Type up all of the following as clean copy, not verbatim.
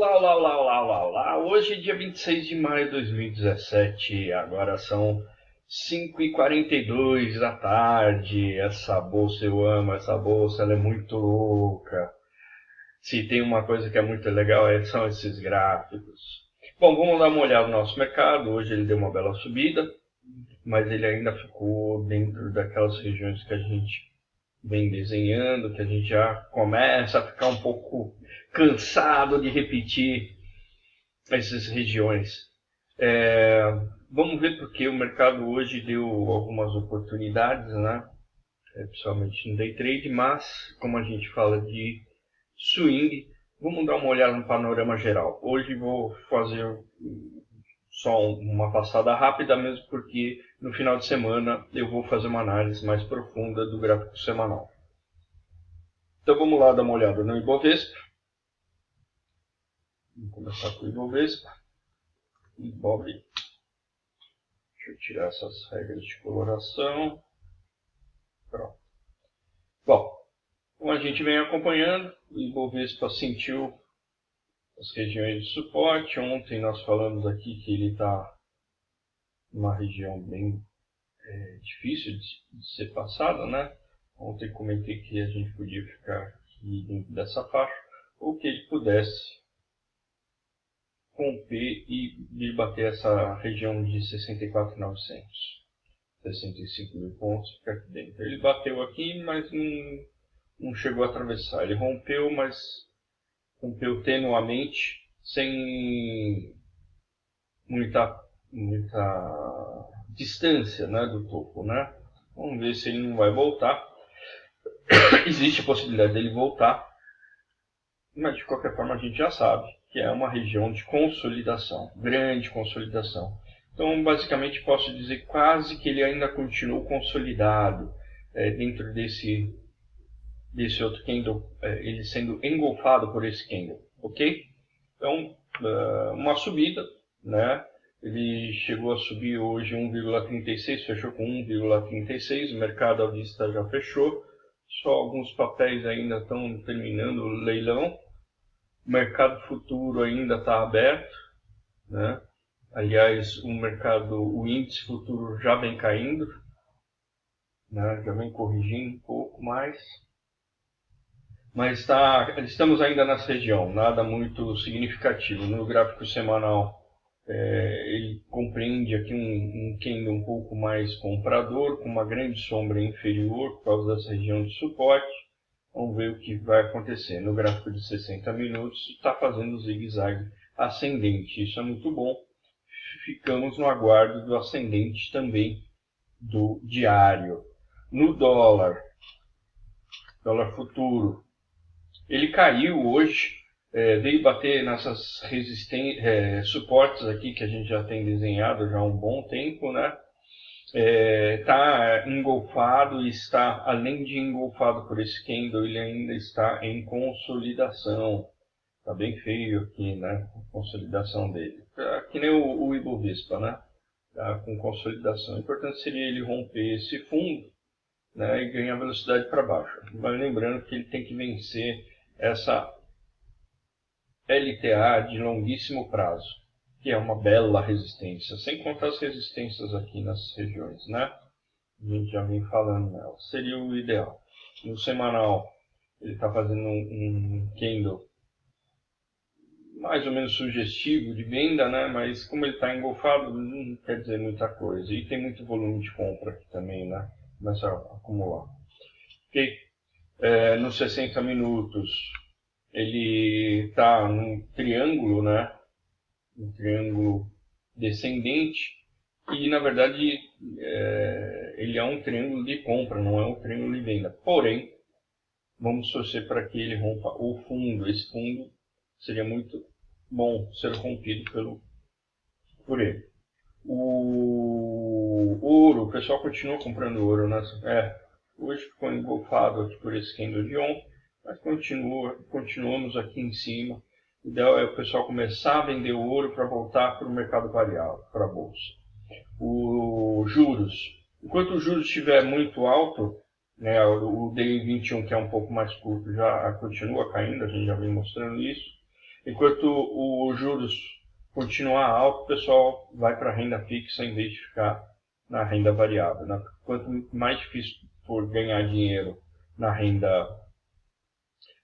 Olá, olá, olá, olá, olá, olá. Hoje é dia 26 de maio de 2017, agora são 5h42 da tarde. Essa bolsa eu amo, essa bolsa ela é muito louca. Se tem uma coisa que é muito legal são esses gráficos. Bom, vamos dar uma olhada no nosso mercado. Hoje ele deu uma bela subida, mas ele ainda ficou dentro daquelas regiões que a gente vem desenhando, que a gente já começa a ficar um pouco cansado de repetir essas regiões. Vamos ver porque o mercado hoje deu algumas oportunidades, né? Principalmente no day trade, mas como a gente fala de swing, vamos dar uma olhada no panorama geral. Hoje vou fazer só uma passada rápida mesmo porque no final de semana eu vou fazer uma análise mais profunda do gráfico semanal. Então vamos lá dar uma olhada no Ibovespa. Vamos começar com o Ibovespa. Ibov. Deixa eu tirar essas regras de coloração. Pronto. Bom, como a gente vem acompanhando, o Ibovespa sentiu as regiões de suporte. Ontem nós falamos aqui que ele está numa região bem difícil de ser passada, né? Ontem comentei que a gente podia ficar aqui dentro dessa faixa, ou que ele pudesse romper e vir bater essa região de 64.900, 65 mil pontos, fica aqui dentro. Ele bateu aqui, mas não chegou a atravessar. Ele rompeu, mas rompeu tenuamente, sem muita distância, né, do topo, né? Vamos ver se ele não vai voltar. Existe a possibilidade dele voltar, mas de qualquer forma a gente já sabe que é uma região de consolidação, grande consolidação. Então, basicamente, posso dizer quase que ele ainda continua consolidado dentro desse outro candle, ele sendo engolfado por esse candle, ok? Então, uma subida, né? Ele chegou a subir hoje 1,36, fechou com 1,36, o mercado à vista já fechou, só alguns papéis ainda estão terminando o leilão. O mercado futuro ainda está aberto, né? Aliás, o índice futuro já vem caindo, né? Já vem corrigindo um pouco mais. Mas estamos ainda nessa região, nada muito significativo. No gráfico semanal, ele compreende aqui um candle um pouco mais comprador, com uma grande sombra inferior por causa dessa região de suporte. Vamos ver o que vai acontecer. No gráfico de 60 minutos, está fazendo zigue-zague ascendente. Isso é muito bom. Ficamos no aguardo do ascendente também do diário. No dólar futuro, ele caiu hoje, veio bater nessas suportes aqui que a gente já tem desenhado já há um bom tempo, né? Está engolfado e está, além de engolfado por esse candle, ele ainda está em consolidação. Está bem feio aqui, né? A consolidação dele. Que nem o Ibovespa, né? Tá com consolidação. O importante seria ele romper esse fundo, né? E ganhar velocidade para baixo. Mas lembrando que ele tem que vencer essa LTA de longuíssimo prazo, que é uma bela resistência, sem contar as resistências aqui nas regiões, né? A gente já vem falando nela. Seria o ideal. No semanal, ele está fazendo um candle mais ou menos sugestivo de venda, né? Mas como ele está engolfado, não quer dizer muita coisa. E tem muito volume de compra aqui também, né? Começa a acumular. Ok? Nos 60 minutos, ele está num triângulo, né? Um triângulo descendente e na verdade ele é um triângulo de compra, não é um triângulo de venda. Porém, vamos torcer para que ele rompa o fundo. Esse fundo seria muito bom ser rompido por ele. O ouro, o pessoal continua comprando ouro, né? Hoje ficou engolfado aqui por esse candle de ontem, mas continuamos aqui em cima. O ideal é o pessoal começar a vender o ouro para voltar para o mercado variável, para a bolsa. Os juros. Enquanto o juros estiver muito alto, né, o DI21, que é um pouco mais curto, já continua caindo, a gente já vem mostrando isso. Enquanto os juros continuar alto, o pessoal vai para a renda fixa em vez de ficar na renda variável, né? Quanto mais difícil for ganhar dinheiro na renda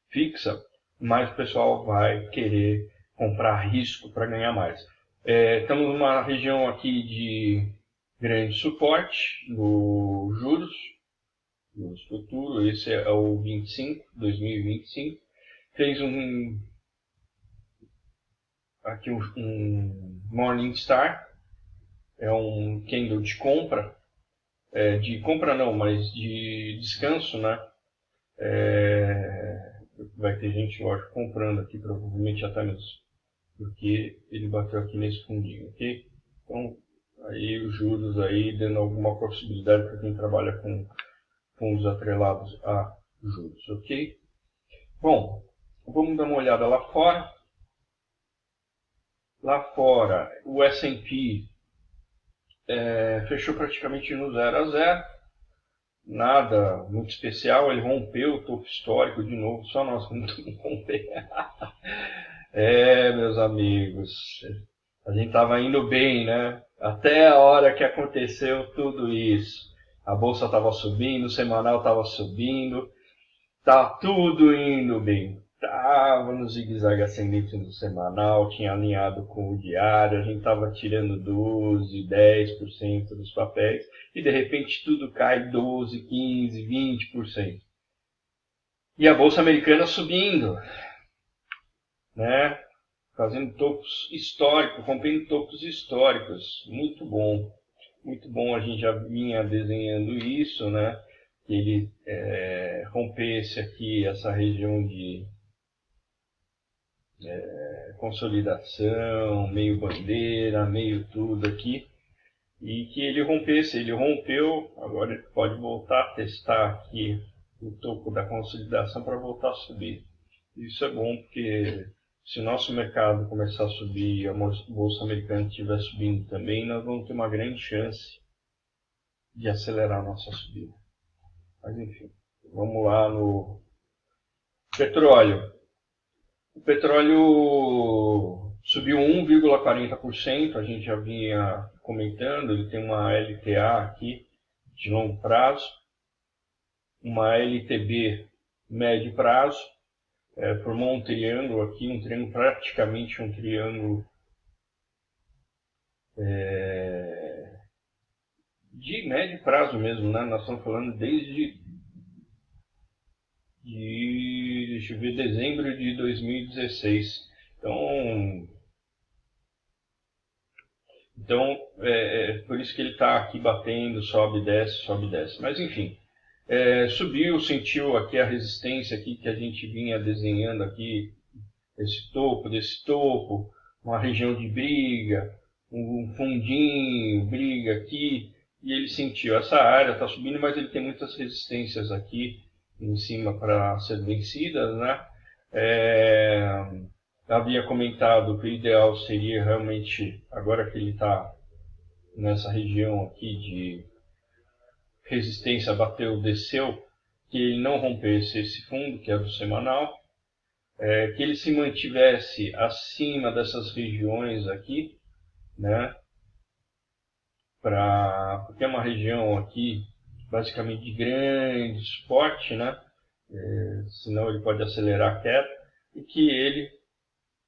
fixa, mais o pessoal vai querer comprar risco para ganhar mais. Estamos numa região aqui de grande suporte nos juros, nos futuros. Esse é o 2025. Fez aqui um Morningstar, é um candle de compra, de compra não, mas de descanso, né? Vai ter gente, lógico, comprando aqui, provavelmente até mesmo, porque ele bateu aqui nesse fundinho, ok? Então, aí os juros aí dando alguma possibilidade para quem trabalha com fundos atrelados a juros, ok? Bom, vamos dar uma olhada lá fora. Lá fora, o S&P fechou praticamente no 0 a 0. Nada muito especial, ele rompeu o topo histórico de novo, só nós não romper. Meus amigos, a gente estava indo bem, né? Até a hora que aconteceu tudo isso. A bolsa estava subindo, o semanal estava subindo, tá tudo indo bem. Tava no zigue-zague ascendente no semanal, tinha alinhado com o diário, a gente tava tirando 12, 10% dos papéis e de repente tudo cai 12, 15, 20%. E a bolsa americana subindo, né? Fazendo topos históricos, rompendo topos históricos. Muito bom. Muito bom, a gente já vinha desenhando isso, né? Que ele rompesse aqui essa região de consolidação, meio bandeira, meio tudo aqui, e que ele rompesse. Ele rompeu, agora ele pode voltar a testar aqui o topo da consolidação para voltar a subir. Isso é bom porque se o nosso mercado começar a subir e a bolsa americana estiver subindo também, nós vamos ter uma grande chance de acelerar a nossa subida. Mas enfim, vamos lá no petróleo. O petróleo subiu 1,40%, a gente já vinha comentando, ele tem uma LTA aqui de longo prazo, uma LTB médio prazo, formou um triângulo aqui, praticamente um triângulo de médio prazo mesmo, né? Nós estamos falando desde deixa eu ver, dezembro de 2016. Então por isso que ele está aqui batendo, sobe, desce. Mas enfim, subiu, sentiu aqui a resistência aqui que a gente vinha desenhando aqui, desse topo, uma região de briga, um fundinho, briga aqui, e ele sentiu essa área, está subindo, mas ele tem muitas resistências aqui em cima para ser vencidas, né? Havia comentado que o ideal seria realmente, agora que ele está nessa região aqui de resistência, bateu, desceu, que ele não rompesse esse fundo, que é do semanal, que ele se mantivesse acima dessas regiões aqui, né? Porque é uma região aqui basicamente de grande suporte, né? Senão ele pode acelerar a queda, e que ele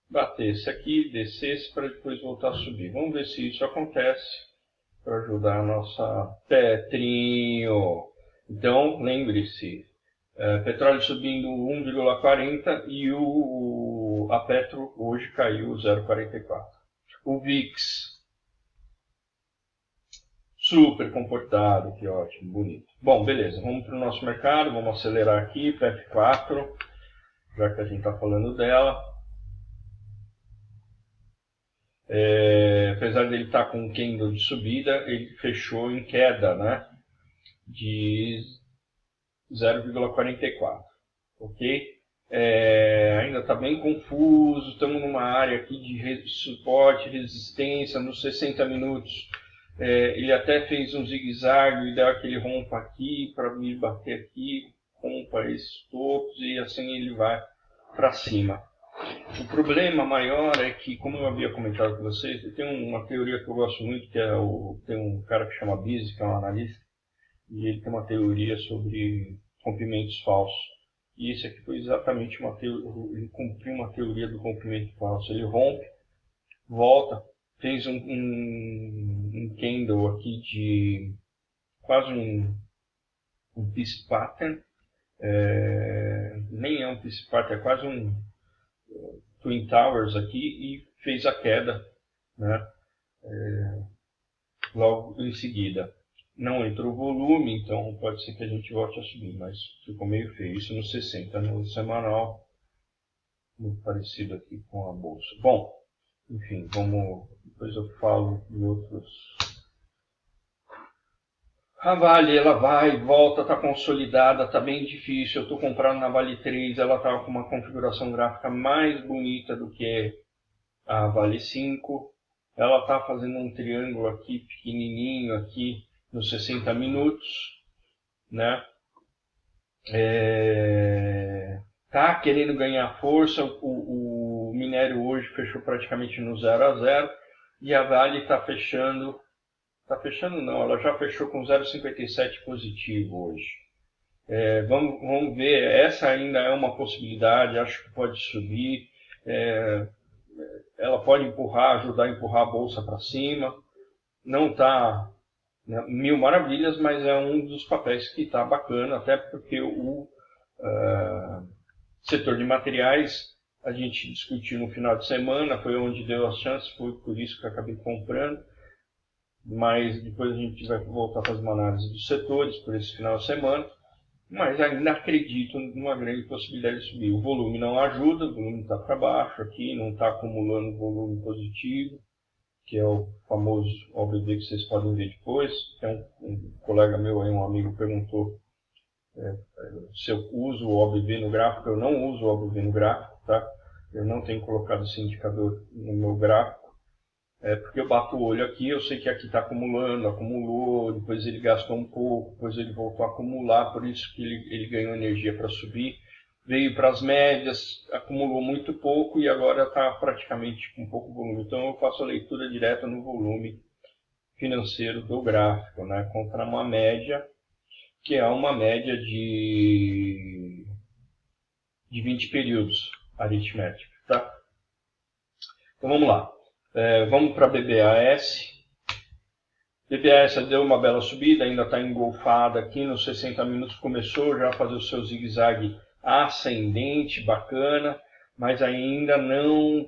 batesse aqui, descesse para depois voltar a subir. Vamos ver se isso acontece para ajudar a nossa Petrinho. Então, lembre-se, petróleo subindo 1,40 e a Petro hoje caiu 0,44. O VIX super comportado, que ótimo, bonito. Bom, beleza, vamos para o nosso mercado, vamos acelerar aqui, PEP4, já que a gente está falando dela. Apesar dele estar com um candle de subida, ele fechou em queda, né, de 0,44, ok? Ainda está bem confuso, estamos numa área aqui de suporte, resistência nos 60 minutos. Ele até fez um zigue-zague e deu aquele rompa aqui para me bater aqui, rompa esses topos e assim ele vai para cima. O problema maior é que, como eu havia comentado com vocês, tem uma teoria que eu gosto muito, que tem um cara que chama Bise, que é um analista, e ele tem uma teoria sobre rompimentos falsos. E esse aqui foi exatamente uma teoria, ele cumpriu uma teoria do rompimento falso. Ele rompe, volta, fez um candle aqui de quase um peace pattern, nem é um peace pattern, é quase um Twin Towers aqui, e fez a queda, né, logo em seguida. Não entrou volume, então pode ser que a gente volte a subir, mas ficou meio feio. Isso no 60, no semanal, muito parecido aqui com a bolsa. Bom, enfim, depois eu falo de outros. A Vale, ela vai, volta, está consolidada, está bem difícil. Eu estou comprando na Vale 3, ela está com uma configuração gráfica mais bonita do que a Vale 5. Ela está fazendo um triângulo aqui, pequenininho, aqui nos 60 minutos, né? Tá querendo ganhar força. O minério hoje fechou praticamente no 0 a 0 e a Vale está fechando. Está fechando não, ela já fechou com 0,57 positivo hoje. Vamos ver, essa ainda é uma possibilidade, acho que pode subir. Ela pode ajudar a empurrar a bolsa para cima. Não está mil maravilhas, mas é um dos papéis que está bacana, até porque o setor de materiais a gente discutiu no final de semana, foi onde deu as chances, foi por isso que eu acabei comprando, mas depois a gente vai voltar a fazer uma análise dos setores por esse final de semana, mas ainda acredito numa grande possibilidade de subir. O volume não ajuda, o volume está para baixo aqui, não está acumulando volume positivo, que é o famoso OBV que vocês podem ver depois. Tem um colega meu aí, um amigo, perguntou se eu uso o OBV no gráfico. Eu não uso o OBV no gráfico, tá? Eu não tenho colocado esse indicador no meu gráfico, porque eu bato o olho aqui, eu sei que aqui está acumulando, acumulou, depois ele gastou um pouco, depois ele voltou a acumular, por isso que ele ganhou energia para subir. Veio para as médias, acumulou muito pouco e agora está praticamente com pouco volume. Então eu faço a leitura direta no volume financeiro do gráfico, né, contra uma média, que é uma média de 20 períodos aritmética. Tá? Então vamos lá. Vamos para a BBAS. BBAS deu uma bela subida, ainda está engolfada aqui nos 60 minutos, começou já a fazer o seu zigue-zague ascendente, bacana, mas ainda não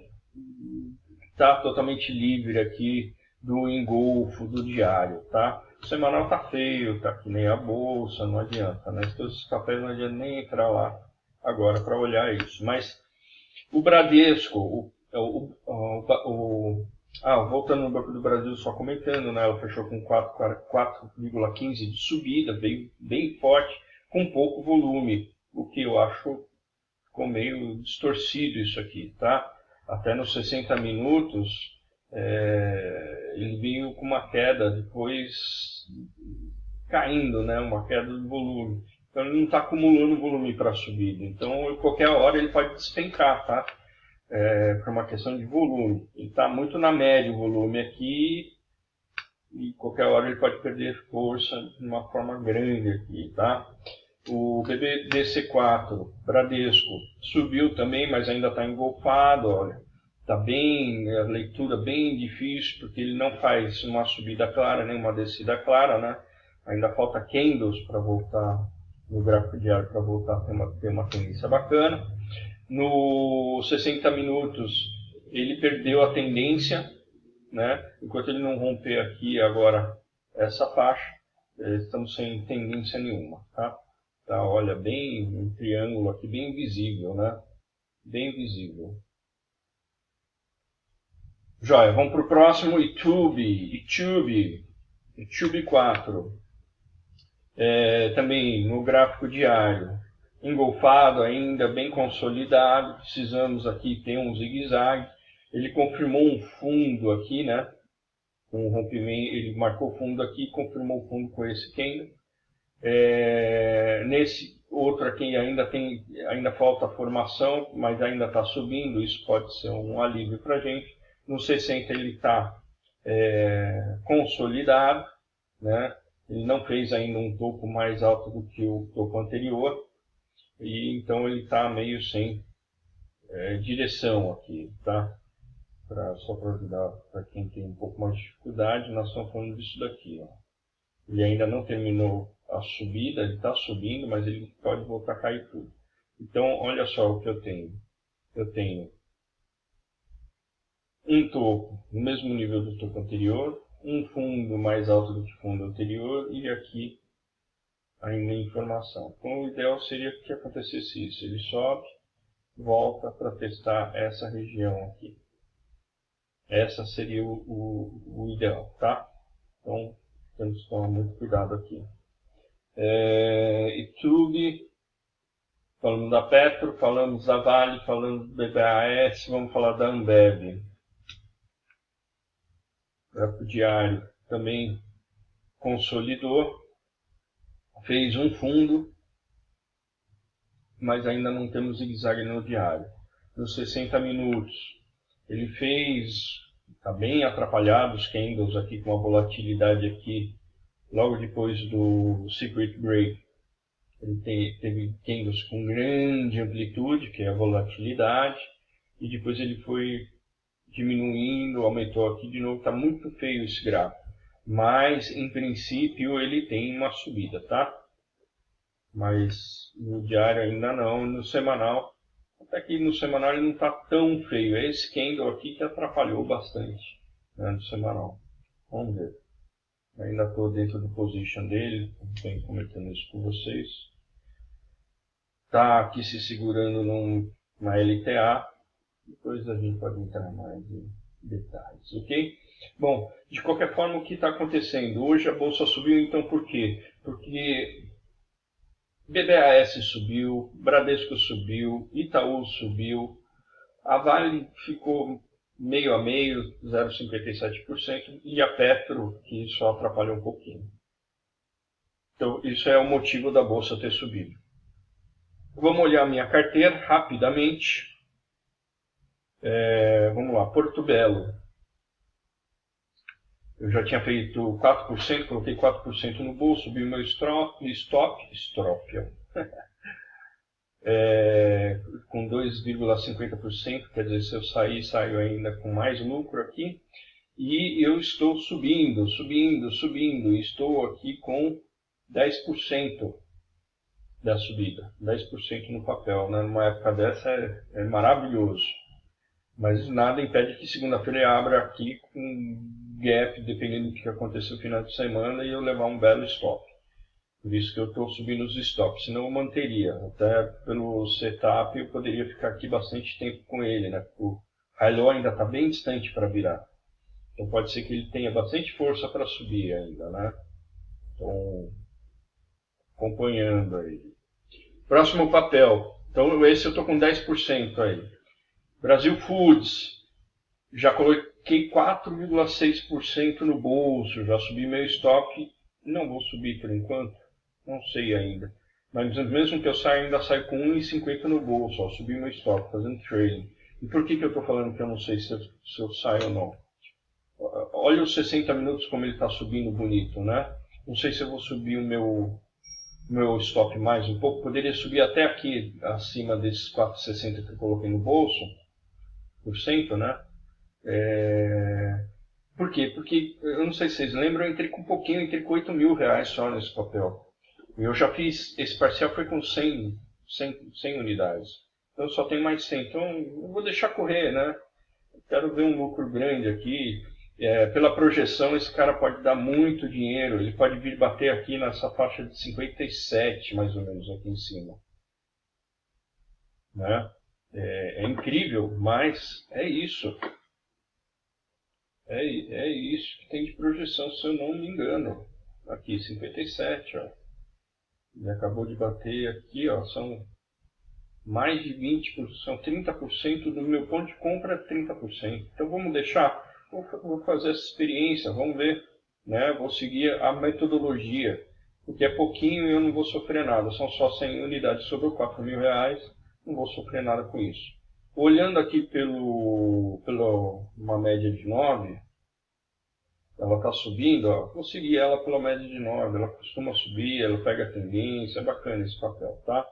está totalmente livre aqui do engolfo do diário, tá? O semanal tá feio, tá que nem a bolsa, não adianta, né? Todos esses papéis não adianta nem entrar lá agora para olhar isso. Mas o Bradesco, voltando no Banco do Brasil, só comentando, né? Ela fechou com 4,15 de subida, veio bem forte, com pouco volume, o que eu acho ficou meio distorcido isso aqui, tá? Até nos 60 minutos, ele veio com uma queda, depois caindo, né? Uma queda do volume. Então ele não está acumulando volume para a subida. Então, qualquer hora ele pode despencar, tá? Por uma questão de volume. Ele está muito na média o volume aqui, e qualquer hora ele pode perder força de uma forma grande aqui, tá? O BBDC4, Bradesco, subiu também, mas ainda está engolfado, olha. Está bem, a leitura bem difícil, porque ele não faz uma subida clara, nem uma descida clara, né? Ainda falta candles para voltar, no gráfico diário, para voltar a ter uma tendência bacana. No 60 minutos, ele perdeu a tendência, né? Enquanto ele não romper aqui agora essa faixa, estamos sem tendência nenhuma, tá? Tá, olha, bem um triângulo aqui, bem visível, né? Bem visível. Joia, vamos para o próximo, YouTube 4. Também no gráfico diário, engolfado ainda, bem consolidado. Precisamos aqui ter um zigue-zague. Ele confirmou um fundo aqui, né? Um rompimento, ele marcou fundo aqui, confirmou o fundo com esse candle. Outra que ainda falta formação, mas ainda está subindo, isso pode ser um alívio para a gente. No 60 ele está consolidado, né? Ele não fez ainda um topo mais alto do que o topo anterior, e então ele está meio sem direção aqui, tá? Só para ajudar para quem tem um pouco mais de dificuldade, nós estamos falando disso daqui, ó. Ele ainda não terminou a subida, ele está subindo, mas ele pode voltar a cair tudo. Então, olha só o que eu tenho. Eu tenho um topo no mesmo nível do topo anterior, um fundo mais alto do que o fundo anterior e aqui ainda em formação. Então, o ideal seria que acontecesse isso. Ele sobe, volta para testar essa região aqui. Essa seria o ideal, tá? Então, temos que tomar muito cuidado aqui. YouTube, falamos da Petro, falamos da Vale, falamos do BBAS, vamos falar da Ambev. Gráfico diário também consolidou, fez um fundo, mas ainda não temos zigue-zague no diário. Nos 60 minutos, ele fez, está bem atrapalhado os candles aqui com a volatilidade aqui, logo depois do Secret Break. Ele teve candles com grande amplitude, que é a volatilidade, e depois ele foi diminuindo, aumentou aqui de novo, está muito feio esse gráfico. Mas, em princípio, ele tem uma subida, tá? Mas no diário ainda não, no semanal, até que no semanal ele não está tão feio. É esse candle aqui que atrapalhou bastante, né, no semanal. Vamos ver. Ainda estou dentro do position dele, estou comentando isso com vocês. Está aqui se segurando numa LTA. Depois a gente pode entrar mais em detalhes, ok? Bom, de qualquer forma, o que está acontecendo? Hoje a bolsa subiu, então por quê? Porque BBAS subiu, Bradesco subiu, Itaú subiu, a Vale ficou meio a meio, 0,57%, e a Petro, que só atrapalhou um pouquinho. Então, isso é o motivo da bolsa ter subido. Vamos olhar a minha carteira rapidamente. Vamos lá, Porto Belo. Eu já tinha feito 4%, coloquei 4% no bolso, subi o meu stop, com 2,50%, quer dizer, se eu sair, saio ainda com mais lucro aqui. E eu estou subindo, e estou aqui com 10% da subida, 10% no papel, né? Numa época dessa é maravilhoso. Mas nada impede que segunda-feira eu abra aqui com gap, dependendo do que acontecer no final de semana, e eu levar um belo stop. Por isso que eu estou subindo os stops, senão eu manteria. Até pelo setup eu poderia ficar aqui bastante tempo com ele, né? O high low ainda está bem distante para virar. Então pode ser que ele tenha bastante força para subir ainda, né? Então, acompanhando aí. Próximo papel. Então esse eu estou com 10% aí. Brasil Foods, já coloquei 4,6% no bolso, já subi meu stop, não vou subir por enquanto, não sei ainda. Mas mesmo que eu saia, ainda saio com 1,50 no bolso, ó, subi meu stop, fazendo trading. E por que eu estou falando que eu não sei se eu saio ou não? Olha os 60 minutos como ele está subindo bonito, né? Não sei se eu vou subir o meu stop mais um pouco, poderia subir até aqui, acima desses 4,60 que eu coloquei no bolso, né? Por quê? Porque, eu não sei se vocês lembram, eu entrei com um pouquinho, entrei com 8 mil reais só nesse papel. Eu já fiz, esse parcial foi com 100 unidades. Então eu só tenho mais 100. Então eu vou deixar correr, né? Quero ver um lucro grande aqui. Pela projeção, esse cara pode dar muito dinheiro. Ele pode vir bater aqui nessa faixa de 57, mais ou menos, aqui em cima. Né? É incrível, mas é isso. É isso que tem de projeção, se eu não me engano. Aqui, 57, ó. Ele acabou de bater aqui, ó. São mais de 20%, são 30% do meu ponto de compra, 30%. Então vamos deixar, vou fazer essa experiência, vamos ver, né? Vou seguir a metodologia. porque é pouquinho e eu não vou sofrer nada. São só 100 unidades sobre R$ 4.000, não vou sofrer nada com isso. Olhando aqui pela uma média de 9, ela está subindo, ó, vou seguir ela pela média de 9, ela costuma subir, ela pega a tendência, é bacana esse papel, tá?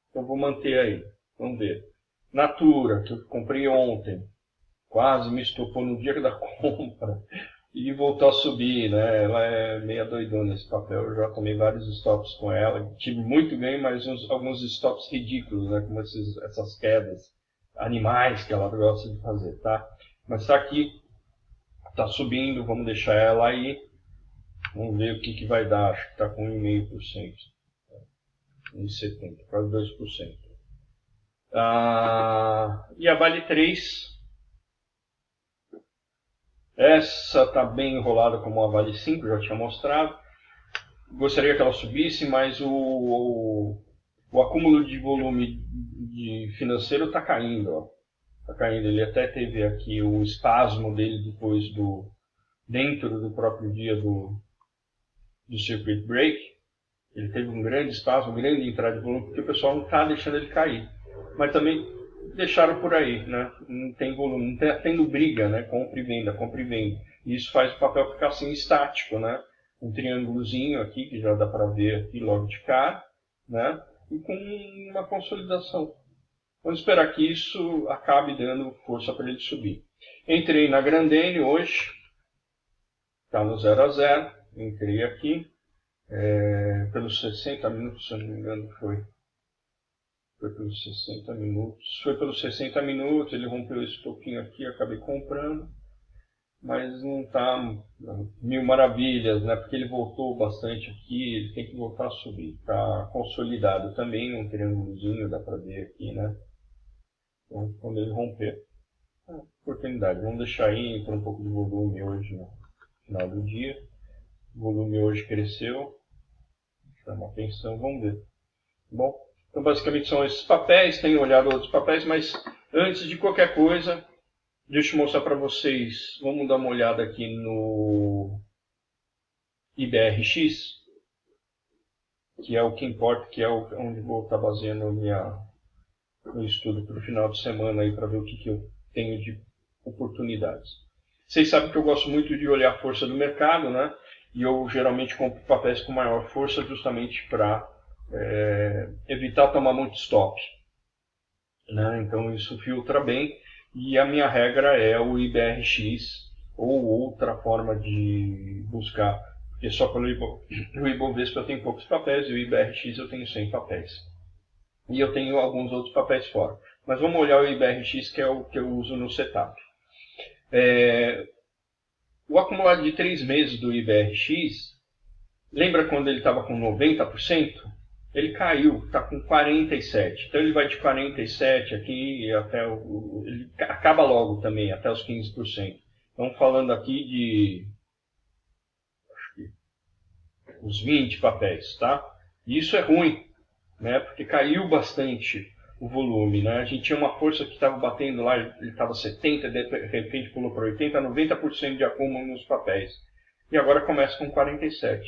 Então vou manter aí, vamos ver. Natura, que eu comprei ontem, quase me estopou no dia da compra e voltou a subir, né? Ela é meia doidona esse papel, eu já tomei vários stops com ela, tive muito ganho, mas alguns stops ridículos, né? Como essas quedas animais que ela gosta de fazer, tá? Mas está aqui, está subindo, vamos deixar ela aí, vamos ver o que vai dar, acho que está com 1,5%, 1,70%, quase 2%. E a Vale 3, essa está bem enrolada como a Vale 5, já tinha mostrado. Gostaria que ela subisse, mas o acúmulo de volume financeiro está caindo. Ó. Tá caindo. Ele até teve aqui o espasmo dele depois dentro do próprio dia do circuit break. Ele teve um grande espasmo, uma grande entrada de volume, porque o pessoal não está deixando ele cair. Mas também deixaram por aí, né? Não tem volume, não está tendo briga, né? Compra e venda, compra e venda. E isso faz o papel ficar assim estático, né? Um triângulozinho aqui, que já dá para ver aqui logo de cara, né? E com uma consolidação. Vamos esperar que isso acabe dando força para ele subir. Entrei na Grandene hoje, está no 0 a 0. Entrei aqui, pelos 60 minutos, se eu não me engano, foi pelos 60 minutos. Foi pelos 60 minutos, ele rompeu esse toquinho aqui, acabei comprando. Mas não está mil maravilhas, né? Porque ele voltou bastante aqui, ele tem que voltar a subir. Está consolidado também, um triângulozinho, dá para ver aqui, né? Então, quando ele romper, oportunidade. Vamos deixar aí, entra um pouco de volume hoje no final do dia. O volume hoje cresceu. Chama atenção, vamos ver. Bom, então basicamente são esses papéis. Tenho olhado outros papéis, mas antes de qualquer coisa, deixa eu mostrar para vocês. Vamos dar uma olhada aqui no IBRX, que é o que importa, que é onde vou estar baseando meu estudo para o final de semana aí para ver o que eu tenho de oportunidades. Vocês sabem que eu gosto muito de olhar a força do mercado, né? E eu geralmente compro papéis com maior força justamente para evitar tomar muito stop, né? Então isso filtra bem e a minha regra é o IBRX ou outra forma de buscar, porque só pelo Ibovespa eu tenho poucos papéis e o IBRX eu tenho 100 papéis. E eu tenho alguns outros papéis fora. Mas vamos olhar o IBRX, que é o que eu uso no setup. O acumulado de 3 meses do IBRX, lembra quando ele estava com 90%? Ele caiu, está com 47%. Então ele vai de 47% aqui até ele acaba logo também, até os 15%. Estamos falando aqui de uns 20 papéis, tá? E isso é ruim, né? Porque caiu bastante o volume, né? A gente tinha uma força que estava batendo lá, ele estava 70%, de repente pulou para 80%, 90% de acúmulo nos papéis. E agora começa com 47%.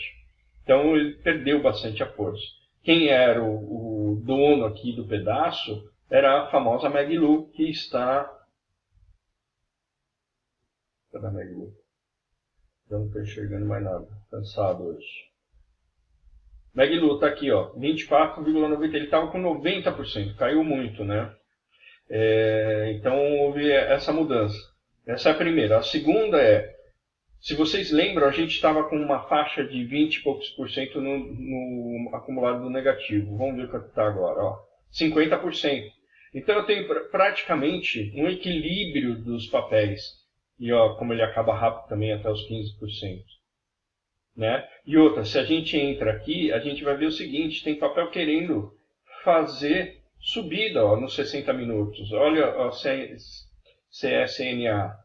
Então ele perdeu bastante a força. Quem era o dono aqui do pedaço era a famosa Maglu, que está... Cadê a Maglu? Eu não estou enxergando mais nada. Cansado hoje. Maglu está aqui, ó, 24,90%. Ele estava com 90%, caiu muito, né? Então houve essa mudança. Essa é a primeira. A segunda se vocês lembram, a gente estava com uma faixa de 20 e poucos por cento no acumulado do negativo. Vamos ver o que está agora, ó, 50%. Então eu tenho praticamente um equilíbrio dos papéis. E ó, como ele acaba rápido também até os 15%. Né? E outra, se a gente entra aqui, a gente vai ver o seguinte, tem papel querendo fazer subida ó, nos 60 minutos. Olha a CSNA.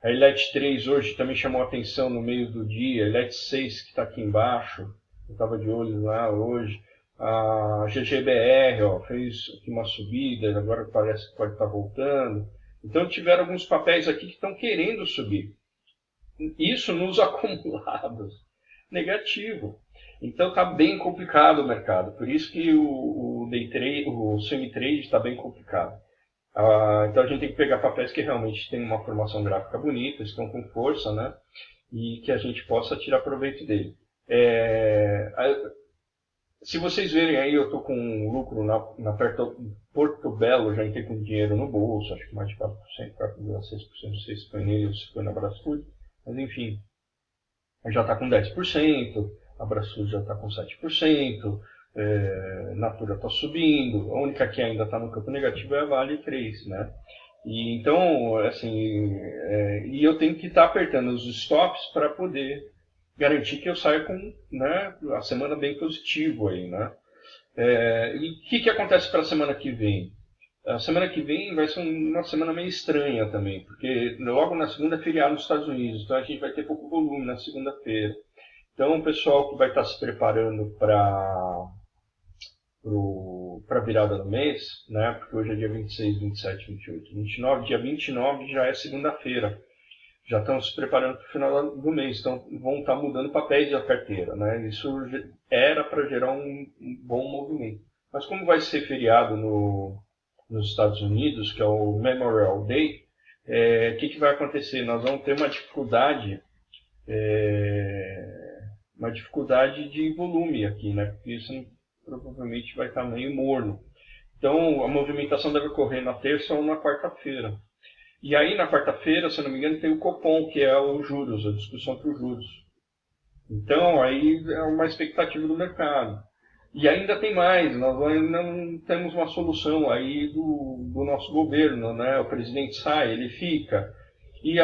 A ILET 3 hoje também chamou atenção no meio do dia. A ILET 6 que está aqui embaixo, eu estava de olho lá hoje. A GGBR ó, fez aqui uma subida, agora parece que pode estar voltando. Então tiveram alguns papéis aqui que estão querendo subir. Isso nos acumulados. Negativo. Então está bem complicado o mercado. Por isso que o day trade, o swing trade está bem complicado. Então a gente tem que pegar papéis que realmente têm uma formação gráfica bonita, estão com força, né? E que a gente possa tirar proveito dele. Se vocês verem aí, eu estou com um lucro na Porto Belo, já entrei com dinheiro no bolso, acho que mais de 4%, 4,6%, não sei se foi nele ou se foi na Brasfood, mas enfim, já está com 10%, a Brasfood já está com 7%, Natura está subindo, a única que ainda está no campo negativo é a Vale 3, né? E então, assim, e eu tenho que estar apertando os stops para poder garantir que eu saia com, né, a semana bem positivo aí, né? E o que acontece para a semana que vem? A semana que vem vai ser uma semana meio estranha também, porque logo na segunda é feriado nos Estados Unidos, então a gente vai ter pouco volume na segunda-feira. Então o pessoal que vai estar se preparando para a virada do mês, né, porque hoje é dia 26, 27, 28, 29, dia 29 já é segunda-feira. Já estão se preparando para o final do mês, então vão estar mudando papéis da carteira, né? Isso era para gerar um bom movimento. Mas como vai ser feriado nos Estados Unidos, que é o Memorial Day, o que vai acontecer? Nós vamos ter uma dificuldade de volume aqui, né? Porque isso provavelmente vai estar meio morno. Então a movimentação deve ocorrer na terça ou na quarta-feira. E aí, na quarta-feira, se eu não me engano, tem o Copom, que é os juros, a discussão para os juros. Então, aí é uma expectativa do mercado. E ainda tem mais, nós ainda não temos uma solução aí do nosso governo, né? O presidente sai, ele fica. E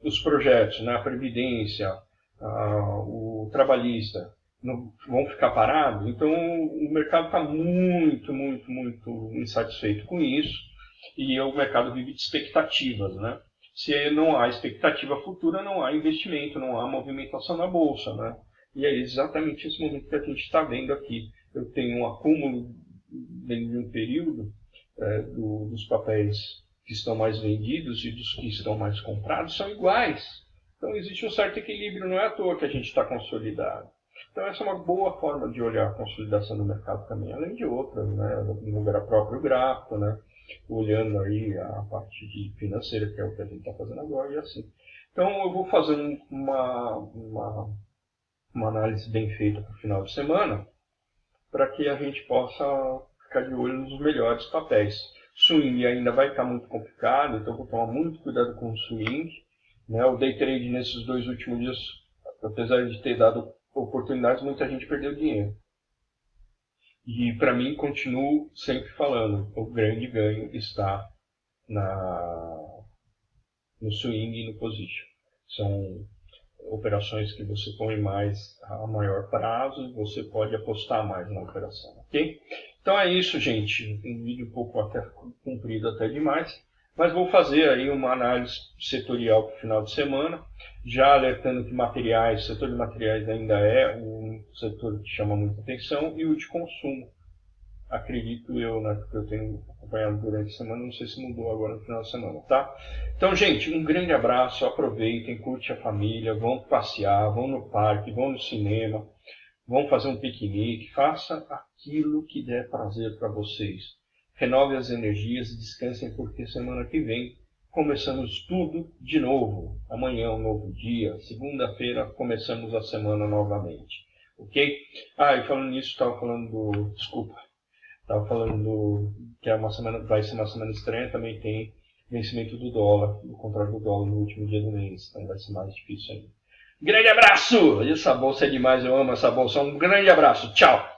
os projetos, né? A Previdência, o trabalhista, não vão ficar parados. Então, o mercado está muito, muito, muito insatisfeito com isso. E o mercado vive de expectativas, né? Se não há expectativa futura, não há investimento, não há movimentação na bolsa, né? E é exatamente esse momento que a gente está vendo aqui. Eu tenho um acúmulo dentro de um período dos papéis que estão mais vendidos e dos que estão mais comprados são iguais. Então existe um certo equilíbrio, não é à toa que a gente está consolidado. Então essa é uma boa forma de olhar a consolidação do mercado também, além de outras, né? No próprio gráfico, né? Olhando aí a parte de financeira, que é o que a gente está fazendo agora, e assim. Então eu vou fazer uma análise bem feita para o final de semana, para que a gente possa ficar de olho nos melhores papéis. Swing ainda vai estar muito complicado, então vou tomar muito cuidado com o swing. Né? O day trade nesses 2 últimos dias, apesar de ter dado oportunidades, muita gente perdeu dinheiro. E para mim, continuo sempre falando, o grande ganho está no swing e no position. São operações que você põe mais a maior prazo e você pode apostar mais na operação, ok? Então é isso, gente. Um vídeo um pouco até comprido até demais, mas vou fazer aí uma análise setorial para o final de semana, já alertando que o setor de materiais ainda é um setor que chama muita atenção, e o de consumo, acredito eu, né, porque eu tenho acompanhado durante a semana, não sei se mudou agora no final de semana, tá? Então, gente, um grande abraço, aproveitem, curte a família, vão passear, vão no parque, vão no cinema, vão fazer um piquenique, faça aquilo que der prazer para vocês. Renove as energias e descansem, porque semana que vem começamos tudo de novo. Amanhã é um novo dia, segunda-feira começamos a semana novamente, ok? E falando nisso, estava falando que vai ser uma semana estranha, também tem vencimento do dólar, do contrato do dólar no último dia do mês, então vai ser mais difícil ainda. Grande abraço! Essa bolsa é demais, eu amo essa bolsa. Um grande abraço, tchau!